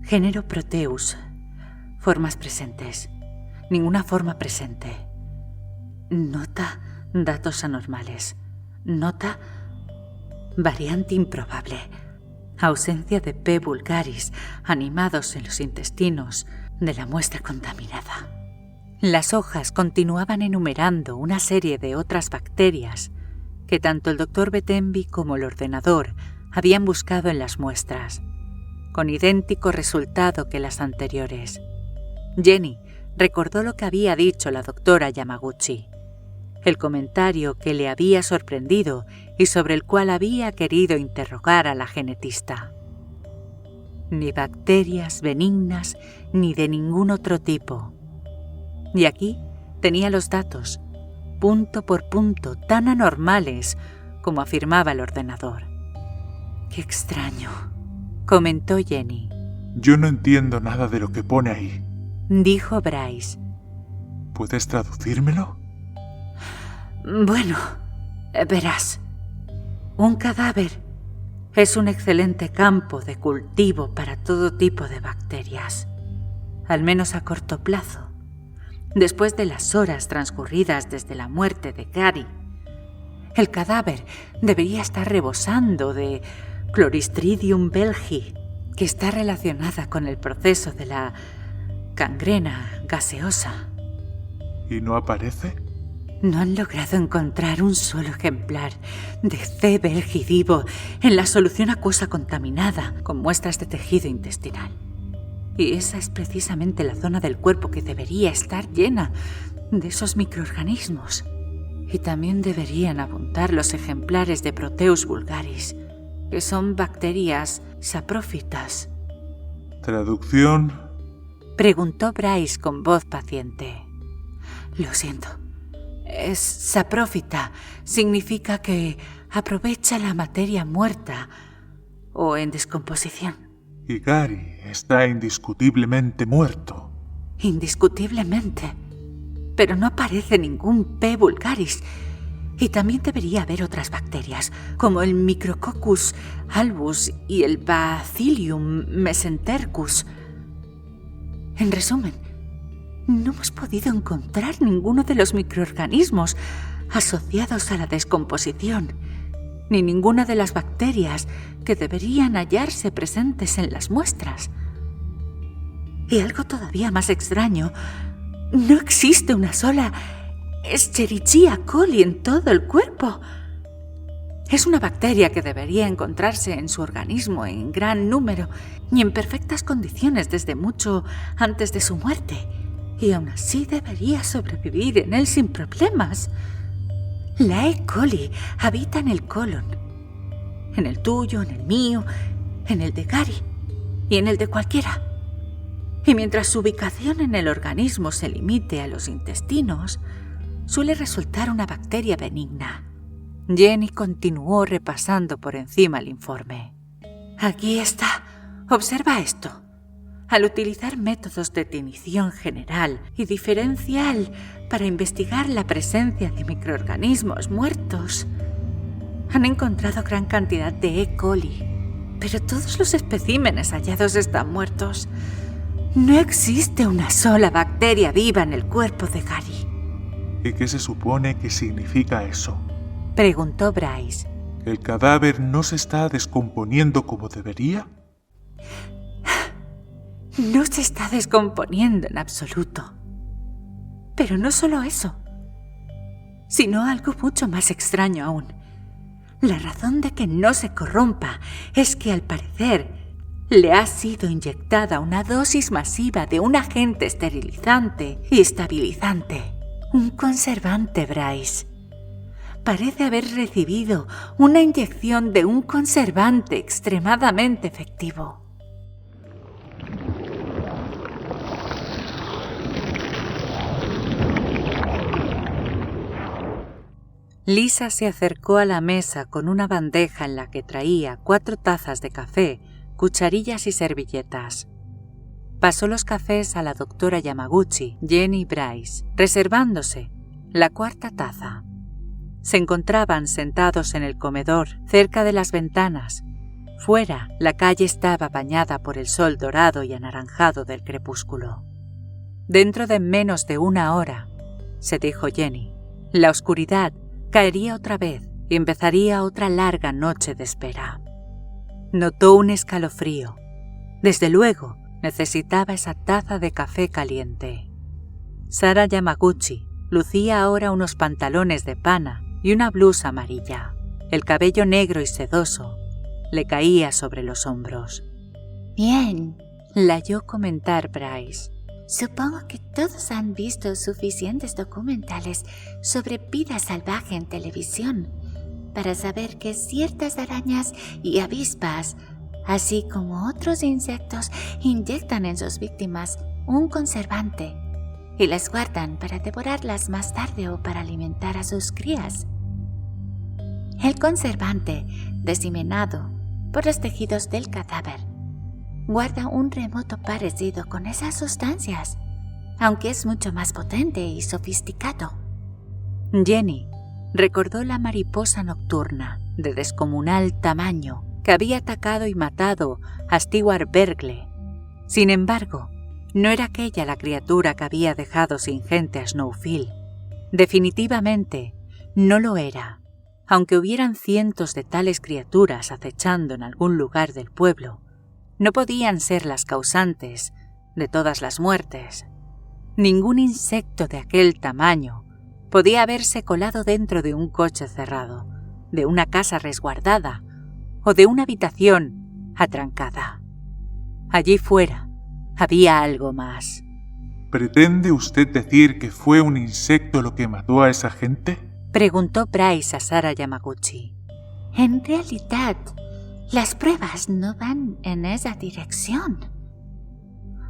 Género Proteus. Formas presentes. Ninguna forma presente. Nota datos anormales. Nota variante improbable. Ausencia de P. vulgaris animados en los intestinos de la muestra contaminada. Las hojas continuaban enumerando una serie de otras bacterias que tanto el Dr. Betembi como el ordenador habían buscado en las muestras, con idéntico resultado que las anteriores. Jenny recordó lo que había dicho la doctora Yamaguchi, el comentario que le había sorprendido y sobre el cual había querido interrogar a la genetista. Ni bacterias benignas ni de ningún otro tipo. Y aquí tenía los datos, punto por punto, tan anormales como afirmaba el ordenador. «Qué extraño», comentó Jenny. Yo no entiendo nada de lo que pone ahí, dijo Bryce. ¿Puedes traducírmelo? Bueno, verás, un cadáver es un excelente campo de cultivo para todo tipo de bacterias, al menos a corto plazo. Después de las horas transcurridas desde la muerte de Gary, el cadáver debería estar rebosando de Cloristridium belgi, que está relacionada con el proceso de la gangrena gaseosa. ¿Y no aparece? No han logrado encontrar un solo ejemplar de C. belgi vivo en la solución acuosa contaminada con muestras de tejido intestinal. Y esa es precisamente la zona del cuerpo que debería estar llena de esos microorganismos. Y también deberían abundar los ejemplares de Proteus vulgaris, que son bacterias saprófitas. ¿Traducción? Preguntó Bryce con voz paciente. Lo siento. Es saprófita. Significa que aprovecha la materia muerta o en descomposición. Y Gary está indiscutiblemente muerto. Indiscutiblemente. Pero no aparece ningún P. vulgaris. Y también debería haber otras bacterias, como el Micrococcus albus y el Bacillium mesentericus. En resumen, no hemos podido encontrar ninguno de los microorganismos asociados a la descomposición, ni ninguna de las bacterias que deberían hallarse presentes en las muestras. Y algo todavía más extraño, no existe una sola Escherichia coli en todo el cuerpo. Es una bacteria que debería encontrarse en su organismo en gran número y en perfectas condiciones desde mucho antes de su muerte, y aún así debería sobrevivir en él sin problemas. La E. coli habita en el colon, en el tuyo, en el mío, en el de Gary y en el de cualquiera. Y mientras su ubicación en el organismo se limite a los intestinos, suele resultar una bacteria benigna. Jenny continuó repasando por encima el informe. Aquí está. Observa esto. Al utilizar métodos de definición general y diferencial para investigar la presencia de microorganismos muertos, han encontrado gran cantidad de E. coli, pero todos los especímenes hallados están muertos. No existe una sola bacteria viva en el cuerpo de Gary. ¿Y qué se supone que significa eso? Preguntó Bryce. ¿El cadáver no se está descomponiendo como debería? No se está descomponiendo en absoluto. Pero no solo eso, sino algo mucho más extraño aún. La razón de que no se corrompa es que, al parecer, le ha sido inyectada una dosis masiva de un agente esterilizante y estabilizante. Un conservante, Bryce. Parece haber recibido una inyección de un conservante extremadamente efectivo. Lisa se acercó a la mesa con una bandeja en la que traía 4 tazas de café, cucharillas y servilletas. Pasó los cafés a la doctora Yamaguchi, Jenny y Bryce, reservándose la 4ª taza. Se encontraban sentados en el comedor, cerca de las ventanas. Fuera, la calle estaba bañada por el sol dorado y anaranjado del crepúsculo. Dentro de menos de 1 hora, se dijo Jenny, la oscuridad caería otra vez y empezaría otra larga noche de espera. Notó un escalofrío. Desde luego, necesitaba esa taza de café caliente. Sara Yamaguchi lucía ahora unos pantalones de pana y una blusa amarilla. El cabello negro y sedoso le caía sobre los hombros. Bien, La oyó comentar Bryce. supongo que todos han visto suficientes documentales sobre vida salvaje en televisión para saber que ciertas arañas y avispas, así como otros insectos, inyectan en sus víctimas un conservante y las guardan para devorarlas más tarde o para alimentar a sus crías. El conservante, diseminado por los tejidos del cadáver, guarda un remoto parecido con esas sustancias, aunque es mucho más potente y sofisticado. Jenny recordó la mariposa nocturna de descomunal tamaño que había atacado y matado a Stewart Berkeley. Sin embargo, no era aquella la criatura que había dejado sin gente a Snowfield. Definitivamente no lo era, aunque hubieran cientos de tales criaturas acechando en algún lugar del pueblo. No podían ser las causantes de todas las muertes. Ningún insecto de aquel tamaño podía haberse colado dentro de un coche cerrado, de una casa resguardada o de una habitación atrancada. Allí fuera había algo más. ¿Pretende usted decir que fue un insecto lo que mató a esa gente? Preguntó Bryce a Sara Yamaguchi. En realidad, las pruebas no van en esa dirección.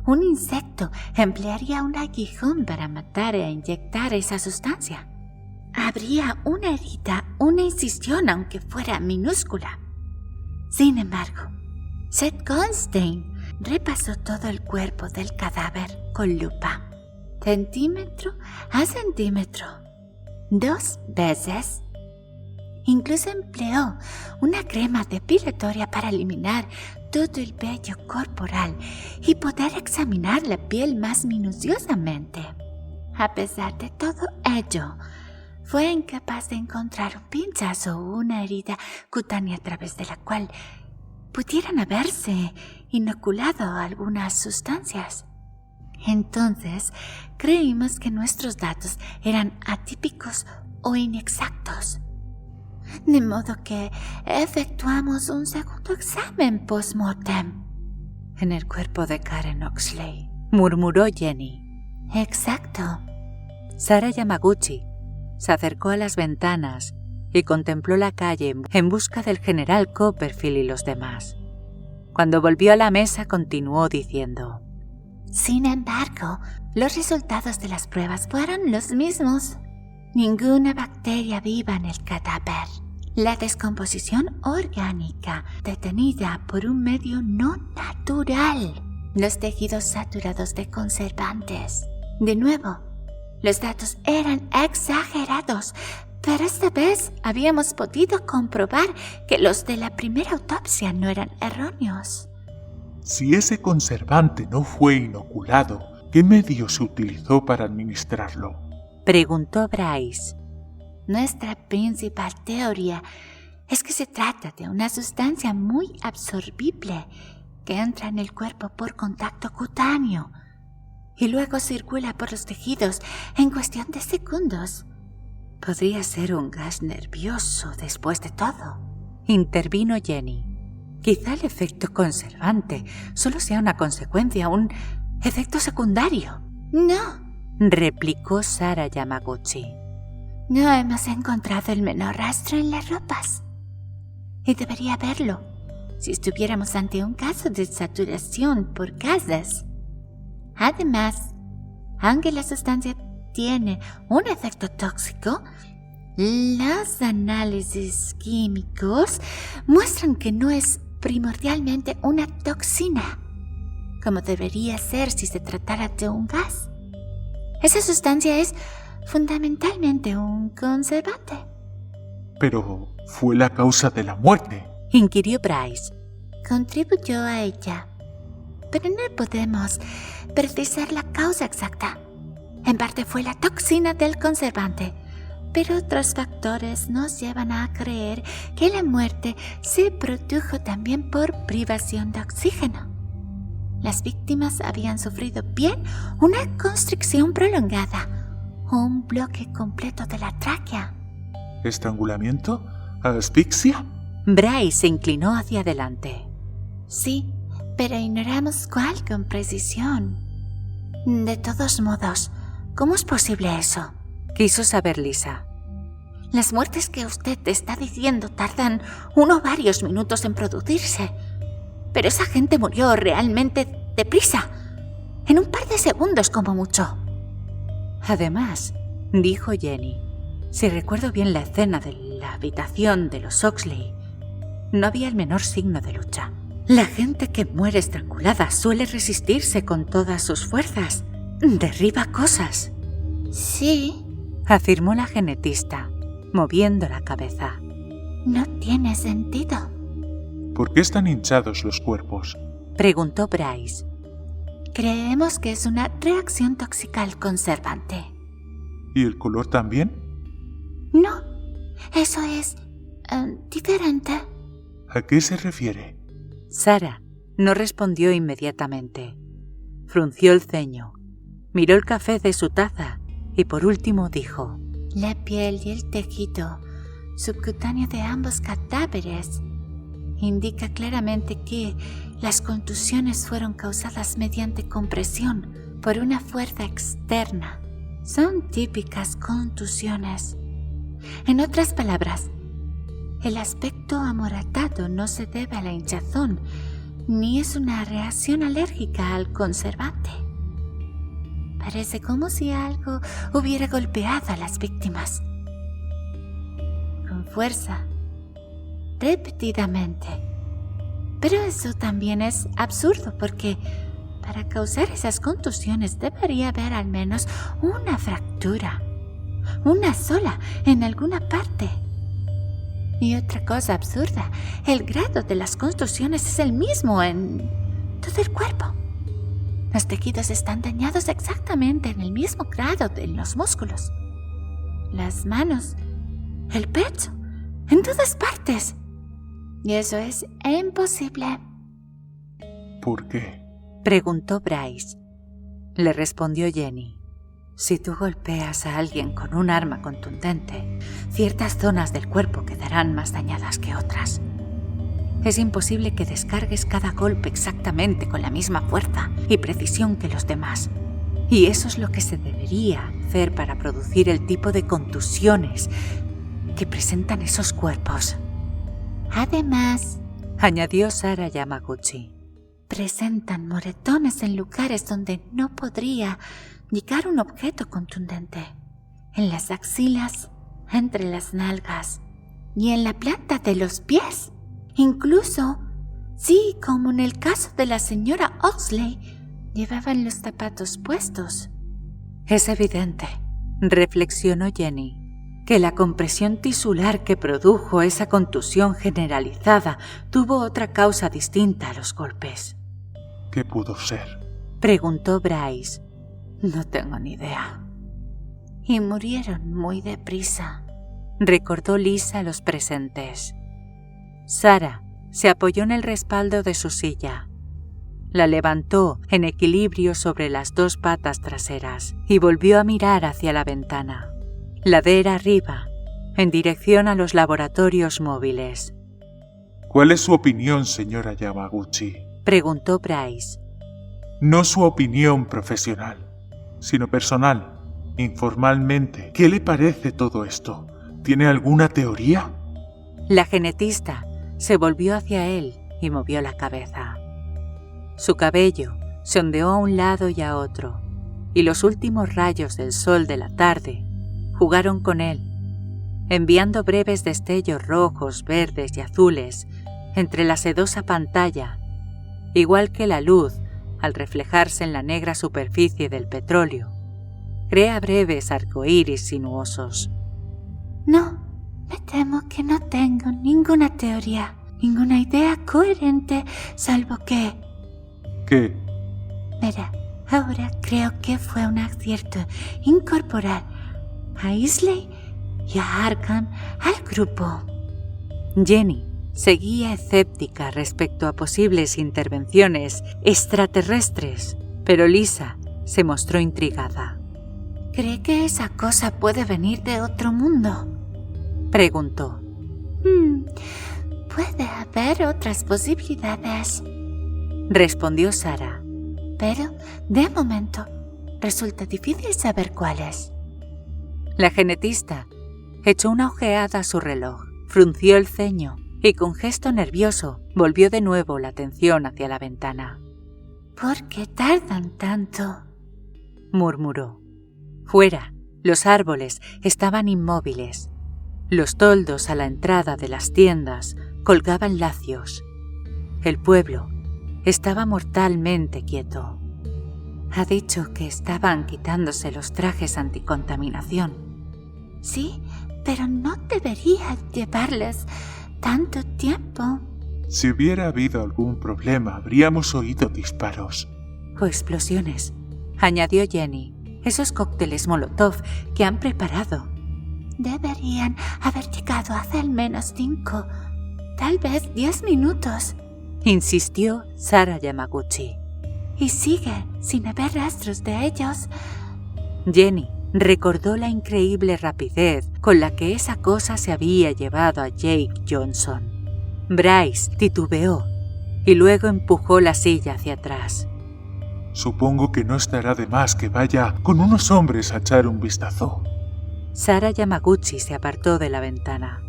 un insecto emplearía un aguijón para matar e inyectar esa sustancia. Habría una herida, una incisión, aunque fuera minúscula. Sin embargo, Seth Goldstein repasó todo el cuerpo del cadáver con lupa, centímetro a centímetro, 2 veces. Incluso empleó una crema depilatoria para eliminar todo el vello corporal y poder examinar la piel más minuciosamente. A pesar de todo ello, fue incapaz de encontrar un pinchazo o una herida cutánea a través de la cual pudieran haberse inoculado algunas sustancias. Entonces, creímos que nuestros datos eran atípicos o inexactos. De modo que efectuamos un segundo examen post-mortem. En el cuerpo de Karen Oxley, murmuró Jenny. Exacto. Sarah Yamaguchi se acercó a las ventanas y contempló la calle en busca del general Copperfield y los demás. Cuando volvió a la mesa continuó diciendo: Sin embargo, los resultados de las pruebas fueron los mismos. Ninguna bacteria viva en el cadáver. La descomposición orgánica detenida por un medio no natural. Los tejidos saturados de conservantes. De nuevo, los datos eran exagerados, pero esta vez habíamos podido comprobar que los de la primera autopsia no eran erróneos. Si ese conservante no fue inoculado, ¿qué medio se utilizó para administrarlo? Preguntó Bryce. Nuestra principal teoría es que se trata de una sustancia muy absorbible que entra en el cuerpo por contacto cutáneo y luego circula por los tejidos en cuestión de segundos. Podría ser un gas nervioso después de todo, intervino Jenny. Quizá el efecto conservante solo sea una consecuencia, un efecto secundario. No, replicó Sarah Yamaguchi. No hemos encontrado el menor rastro en las ropas. Y debería haberlo si estuviéramos ante un caso de saturación por gases. Además, aunque la sustancia tiene un efecto tóxico, los análisis químicos muestran que no es primordialmente una toxina, como debería ser si se tratara de un gas. Esa sustancia es fundamentalmente un conservante. Pero fue la causa de la muerte, inquirió Bryce. Contribuyó a ella, pero no podemos precisar la causa exacta. En parte fue la toxina del conservante, pero otros factores nos llevan a creer que la muerte se produjo también por privación de oxígeno. Las víctimas habían sufrido bien una constricción prolongada o un bloque completo de la tráquea. ¿Estrangulamiento? ¿Asfixia? Bryce se inclinó hacia adelante. Sí, pero ignoramos cuál con precisión. De todos modos, ¿cómo es posible eso? Quiso saber Lisa. Las muertes que usted está diciendo tardan uno o varios minutos en producirse. Pero esa gente murió realmente deprisa. En un par de segundos como mucho. Además, dijo Jenny, si recuerdo bien la escena de la habitación de los Oxley, no había el menor signo de lucha. La gente que muere estrangulada suele resistirse con todas sus fuerzas. Derriba cosas. Sí, afirmó la genetista, moviendo la cabeza. No tiene sentido. ¿Por qué están hinchados los cuerpos? Preguntó Bryce. Creemos que es una reacción tóxica al conservante. ¿Y el color también? No, eso es diferente. ¿A qué se refiere? Sarah no respondió inmediatamente. Frunció el ceño, miró el café de su taza y por último dijo: La piel y el tejido subcutáneo de ambos cadáveres indica claramente que las contusiones fueron causadas mediante compresión por una fuerza externa. Son típicas contusiones. En otras palabras, el aspecto amoratado no se debe a la hinchazón, ni es una reacción alérgica al conservante. Parece como si algo hubiera golpeado a las víctimas. Con fuerza, repetidamente. Pero eso también es absurdo porque para causar esas contusiones debería haber al menos una fractura. Una sola en alguna parte. Y otra cosa absurda, el grado de las contusiones es el mismo en todo el cuerpo. Los tejidos están dañados exactamente en el mismo grado de los músculos. Las manos, el pecho, en todas partes. Y eso es imposible. ¿Por qué? Preguntó Bryce. Le respondió Jenny. Si tú golpeas a alguien con un arma contundente, ciertas zonas del cuerpo quedarán más dañadas que otras. Es imposible que descargues cada golpe exactamente con la misma fuerza y precisión que los demás. Y eso es lo que se debería hacer para producir el tipo de contusiones que presentan esos cuerpos. Además, añadió Sara Yamaguchi, presentan moretones en lugares donde no podría llegar un objeto contundente. En las axilas, entre las nalgas y en la planta de los pies. Incluso, sí, como en el caso de la señora Oxley, llevaban los zapatos puestos. Es evidente, reflexionó Jenny, que la compresión tisular que produjo esa contusión generalizada tuvo otra causa distinta a los golpes. ¿Qué pudo ser? Preguntó Bryce. No tengo ni idea. Y murieron muy deprisa, recordó Lisa a los presentes. Sara se apoyó en el respaldo de su silla. La levantó en equilibrio sobre las dos patas traseras y volvió a mirar hacia la ventana. Ladera arriba, en dirección a los laboratorios móviles. ¿Cuál es su opinión, señora Yamaguchi? Preguntó Bryce. No su opinión profesional, sino personal, informalmente. ¿Qué le parece todo esto? ¿Tiene alguna teoría? La genetista se volvió hacia él y movió la cabeza. Su cabello se ondeó a un lado y a otro, y los últimos rayos del sol de la tarde jugaron con él, enviando breves destellos rojos, verdes y azules entre la sedosa pantalla, igual que la luz, al reflejarse en la negra superficie del petróleo, crea breves arcoíris sinuosos. No, me temo que no tengo ninguna teoría, ninguna idea coherente, salvo que... ¿Qué? Verá, ahora creo que fue un acierto incorporar a Isley y a Arkham al grupo. Jenny seguía escéptica respecto a posibles intervenciones extraterrestres, pero Lisa se mostró intrigada. ¿Cree que esa cosa puede venir de otro mundo?, preguntó. Puede haber otras posibilidades, respondió Sara. Pero, de momento, resulta difícil saber cuáles. La genetista echó una ojeada a su reloj, frunció el ceño y con gesto nervioso volvió de nuevo la atención hacia la ventana. ¿Por qué tardan tanto?, murmuró. Fuera, los árboles estaban inmóviles. Los toldos a la entrada de las tiendas colgaban lacios. El pueblo estaba mortalmente quieto. Ha dicho que estaban quitándose los trajes anticontaminación. Sí, pero no debería llevarles tanto tiempo. Si hubiera habido algún problema, habríamos oído disparos. O explosiones, añadió Jenny. Esos cócteles Molotov que han preparado. Deberían haber llegado hace al menos 5, tal vez 10 minutos, insistió Sara Yamaguchi. Y siguen sin haber rastros de ellos. Jenny recordó la increíble rapidez con la que esa cosa se había llevado a Jake Johnson. Bryce titubeó y luego empujó la silla hacia atrás. Supongo que no estará de más que vaya con unos hombres a echar un vistazo. Sara Yamaguchi se apartó de la ventana.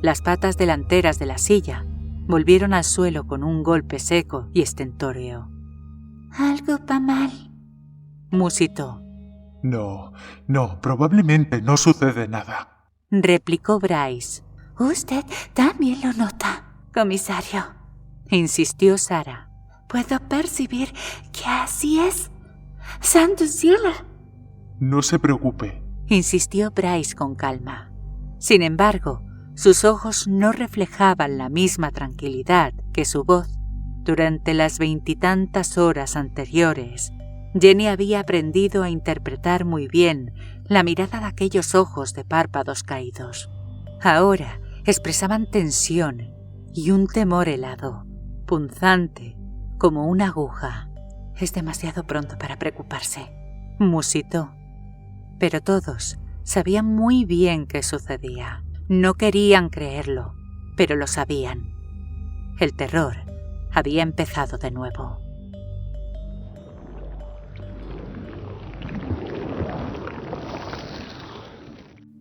Las patas delanteras de la silla volvieron al suelo con un golpe seco y estentóreo. Algo va mal, musitó. No, probablemente no sucede nada, replicó Bryce. Usted también lo nota, comisario, insistió Sarah. Puedo percibir que así es. ¡Santo cielo! No se preocupe, insistió Bryce con calma. Sin embargo, sus ojos no reflejaban la misma tranquilidad que su voz. Durante las 20 y tantas horas anteriores, Jenny había aprendido a interpretar muy bien la mirada de aquellos ojos de párpados caídos. Ahora expresaban tensión y un temor helado, punzante, como una aguja. Es demasiado pronto para preocuparse, musitó. Pero todos sabían muy bien qué sucedía. No querían creerlo, pero lo sabían. El terror había empezado de nuevo.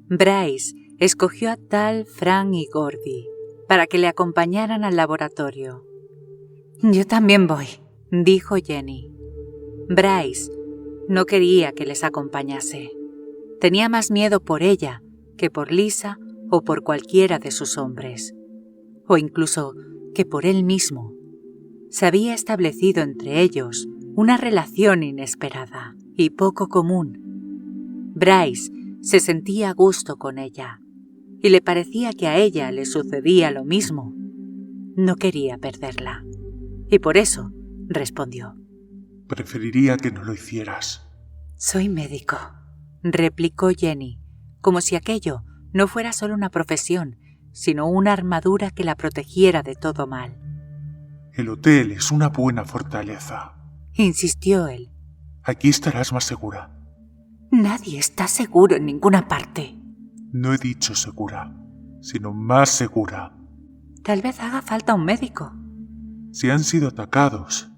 Bryce escogió a Tal, Frank y Gordy para que le acompañaran al laboratorio. Yo también voy, dijo Jenny. Bryce no quería que les acompañase. Tenía más miedo por ella que por Lisa o por cualquiera de sus hombres, o incluso que por él mismo. Se había establecido entre ellos una relación inesperada y poco común. Bryce se sentía a gusto con ella y le parecía que a ella le sucedía lo mismo. No quería perderla y por eso respondió. Preferiría que no lo hicieras. Soy médico, replicó Jenny, como si aquello no fuera solo una profesión, sino una armadura que la protegiera de todo mal. El hotel es una buena fortaleza, insistió él. Aquí estarás más segura. Nadie está seguro en ninguna parte. No he dicho segura, sino más segura. Tal vez haga falta un médico. Si han sido atacados,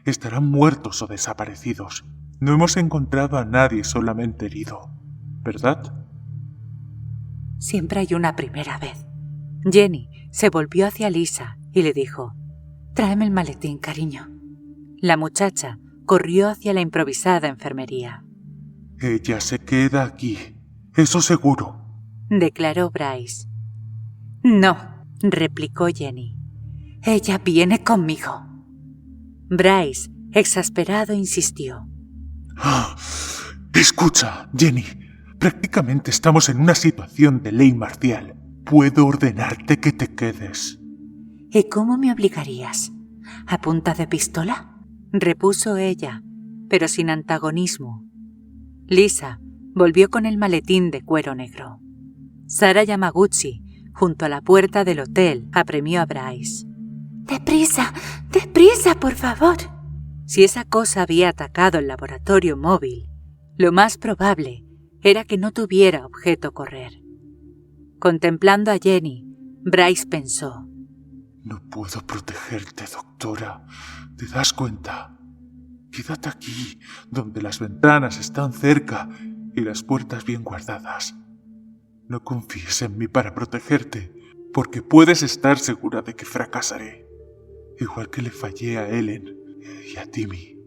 estarán muertos o desaparecidos. No hemos encontrado a nadie solamente herido, ¿verdad? Siempre hay una primera vez. Jenny se volvió hacia Lisa y le dijo: Tráeme el maletín, cariño. La muchacha corrió hacia la improvisada enfermería. Ella se queda aquí, eso seguro, declaró Bryce. No, replicó Jenny. Ella viene conmigo. Bryce, exasperado, insistió. Escucha, Jenny, prácticamente estamos en una situación de ley marcial. Puedo ordenarte que te quedes. ¿Y cómo me obligarías? ¿A punta de pistola? Repuso ella, pero sin antagonismo. Lisa volvió con el maletín de cuero negro. Sarah Yamaguchi, junto a la puerta del hotel, apremió a Bryce. ¡Deprisa! ¡Deprisa, por favor! Si esa cosa había atacado el laboratorio móvil, lo más probable era que no tuviera objeto correr. Contemplando a Jenny, Bryce pensó: No puedo protegerte, doctora. ¿Te das cuenta? Quédate aquí, donde las ventanas están cerca y las puertas bien guardadas. No confíes en mí para protegerte, porque puedes estar segura de que fracasaré, igual que le fallé a Ellen y a Timmy.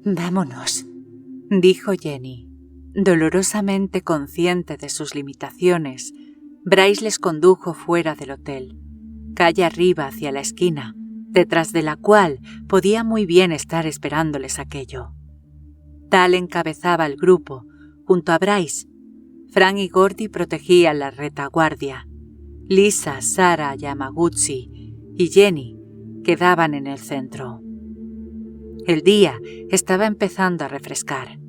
Vámonos, dijo Jenny. Dolorosamente consciente de sus limitaciones, Bryce les condujo fuera del hotel, calle arriba hacia la esquina, detrás de la cual podía muy bien estar esperándoles aquello. Tal encabezaba el grupo, junto a Bryce. Frank y Gordy protegían la retaguardia. Lisa, Sarah, Yamaguchi y Jenny quedaban en el centro. El día estaba empezando a refrescar.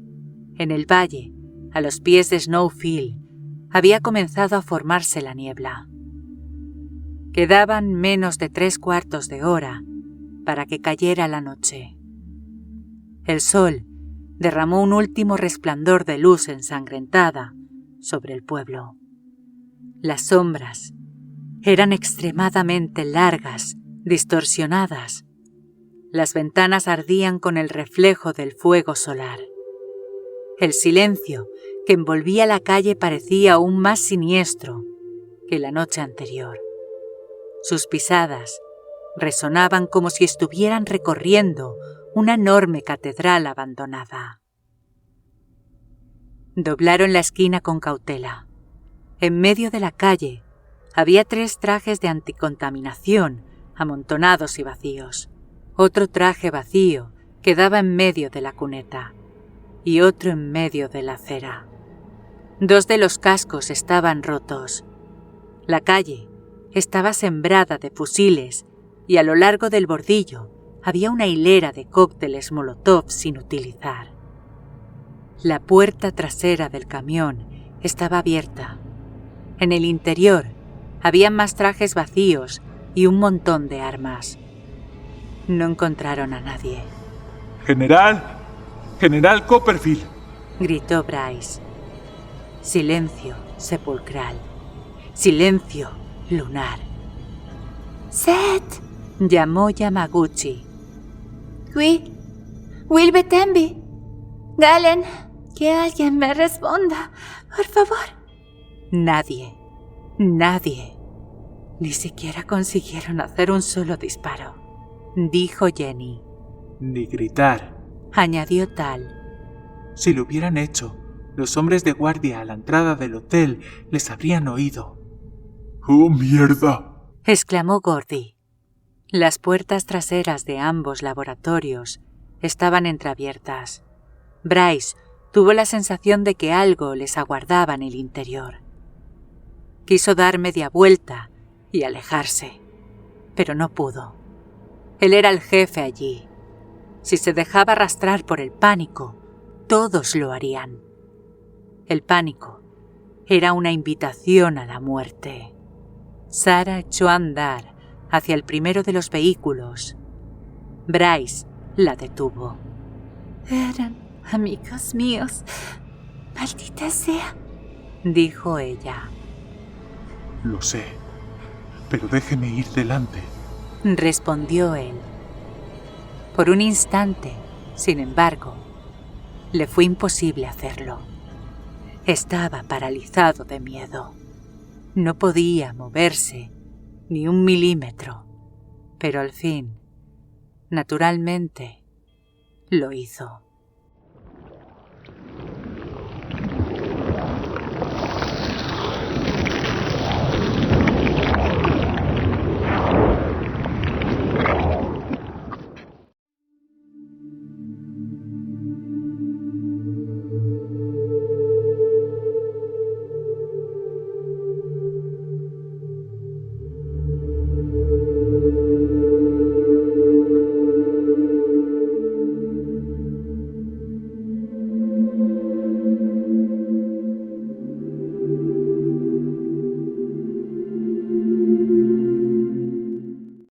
En el valle, a los pies de Snowfield, había comenzado a formarse la niebla. Quedaban menos de 3/4 de hora para que cayera la noche. El sol derramó un último resplandor de luz ensangrentada sobre el pueblo. Las sombras eran extremadamente largas, distorsionadas. Las ventanas ardían con el reflejo del fuego solar. El silencio que envolvía la calle parecía aún más siniestro que la noche anterior. Sus pisadas resonaban como si estuvieran recorriendo una enorme catedral abandonada. Doblaron la esquina con cautela. En medio de la calle había 3 trajes de anticontaminación amontonados y vacíos. Otro traje vacío quedaba en medio de la cuneta y otro en medio de la acera. 2 de los cascos estaban rotos. La calle estaba sembrada de fusiles y a lo largo del bordillo había una hilera de cócteles Molotov sin utilizar. La puerta trasera del camión estaba abierta. En el interior había más trajes vacíos y un montón de armas. No encontraron a nadie. ¡General Copperfield!, gritó Bryce. Silencio sepulcral. Silencio lunar. Seth. Llamó Yamaguchi. Will Betembi. Galen, que alguien me responda, por favor. Nadie. Ni siquiera consiguieron hacer un solo disparo, dijo Jenny. Ni gritar, añadió Tal. Si lo hubieran hecho, los hombres de guardia a la entrada del hotel les habrían oído. ¡Oh, mierda!, exclamó Gordy. Las puertas traseras de ambos laboratorios estaban entreabiertas. Bryce tuvo la sensación de que algo les aguardaba en el interior. Quiso dar media vuelta y alejarse, pero no pudo. Él era el jefe allí. Si se dejaba arrastrar por el pánico, todos lo harían. El pánico era una invitación a la muerte. Sarah echó a andar hacia el primero de los vehículos. Bryce la detuvo. Eran amigos míos. Maldita sea, dijo ella. Lo sé, pero déjeme ir delante, respondió él. Por un instante, sin embargo, le fue imposible hacerlo. Estaba paralizado de miedo. No podía moverse ni un milímetro, pero al fin, naturalmente, lo hizo.